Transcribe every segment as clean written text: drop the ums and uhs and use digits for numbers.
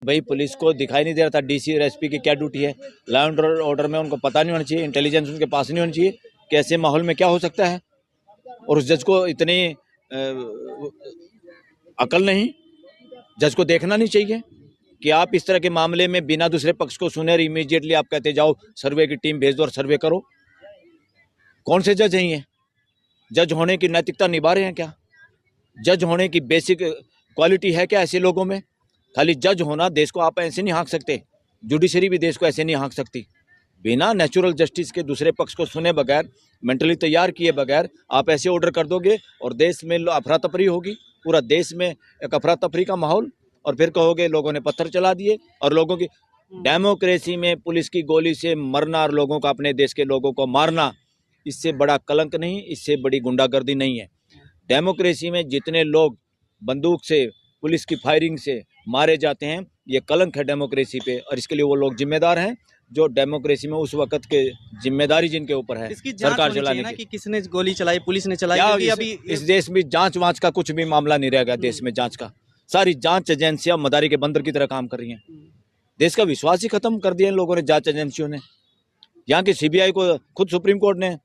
भाई पुलिस को दिखाई नहीं दे रहा था डीसी और एसपी की क्या ड्यूटी है। लॉ एंड ऑर्डर में उनको पता नहीं होना चाहिए, इंटेलिजेंस उनके पास नहीं होनी चाहिए कि ऐसे माहौल में क्या हो सकता है। और उस जज को इतनी अकल नहीं, जज को देखना नहीं चाहिए कि आप इस तरह के मामले में बिना दूसरे पक्ष को सुने और इमीडिएटली आप कहते जाओ सर्वे की टीम भेज दो और सर्वे करो। कौन से जज हैं ये? जज होने की नैतिकता निभा रहे हैं क्या? जज होने की बेसिक क्वालिटी है क्या ऐसे लोगों में? खाली जज होना, देश को आप ऐसे नहीं हाँक सकते। जुडिशरी भी देश को ऐसे नहीं हाँक सकती। बिना नेचुरल जस्टिस के दूसरे पक्ष को सुने बगैर, मेंटली तैयार किए बगैर आप ऐसे ऑर्डर कर दोगे और देश में अफरा तफरी होगी, पूरा देश में एक अफरा तफरी का माहौल। और फिर कहोगे लोगों ने पत्थर चला दिए। और लोगों की डेमोक्रेसी में पुलिस की गोली से मरना और लोगों को, अपने देश के लोगों को मारना, इससे बड़ा कलंक नहीं, इससे बड़ी गुंडागर्दी नहीं है। डेमोक्रेसी में जितने लोग बंदूक से, पुलिस की फायरिंग से मारे जाते हैं, ये कलंक है डेमोक्रेसी पे। और इसके लिए वो लोग जिम्मेदार हैं जो डेमोक्रेसी में उस वक्त के जिम्मेदारी जिनके ऊपर है सरकार चलाने की। कि किसने गोली चलाई, पुलिस ने चलाई? क्योंकि अभी इस देश में जांच वांच का कुछ भी मामला नहीं रहेगा। देश में जांच का, सारी जांच एजेंसियां मदारी के बंदर की तरह काम कर रही हैं। देश का विश्वास ही खत्म कर दिया इन लोगों ने, जांच एजेंसियों ने। यहाँ की सीबीआई को खुद सुप्रीम कोर्ट ने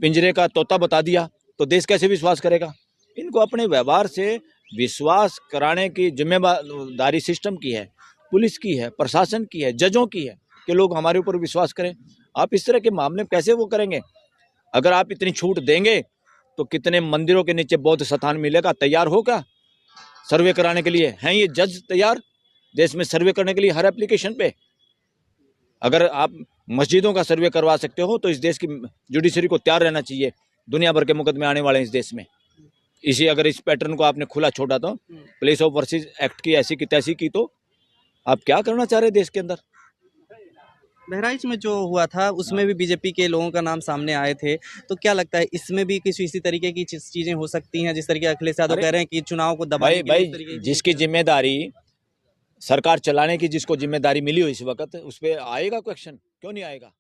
पिंजरे का तोता बता दिया, तो देश कैसे विश्वास करेगा? इनको अपने व्यवहार से विश्वास कराने की जिम्मेदारी सिस्टम की है, पुलिस की है, प्रशासन की है, जजों की है कि लोग हमारे ऊपर विश्वास करें। आप इस तरह के मामले में कैसे वो करेंगे? अगर आप इतनी छूट देंगे तो कितने मंदिरों के नीचे बौद्ध स्थान मिलेगा? तैयार होगा सर्वे कराने के लिए? हैं ये जज तैयार देश में सर्वे करने के लिए हर एप्लीकेशन पे? अगर आप मस्जिदों का सर्वे करवा सकते हो तो इस देश की जुडिशरी को तैयार रहना चाहिए। दुनिया भर के मुकदमे आने वाले हैं इस देश में। इसी अगर इस पैटर्न को आपने खुला छोड़ा तो, प्लेस ऑफ वर्सेस एक्ट की ऐसी की तैसी की, तो आप क्या करना चाह रहे हैं देश के अंदर? बहराइच में जो हुआ था उसमें भी बीजेपी के लोगों का नाम सामने आए थे, तो क्या लगता है इसमें भी किसी इसी तरीके की चीजें हो सकती हैं जिस तरीके अखिलेश यादव कह रहे हैं कि चुनाव को दबाने के लिए? भाई जिसकी जिम्मेदारी सरकार चलाने की, जिसको जिम्मेदारी मिली हो इस वक्त, उस पर आएगा क्वेश्चन, क्यों नहीं आएगा?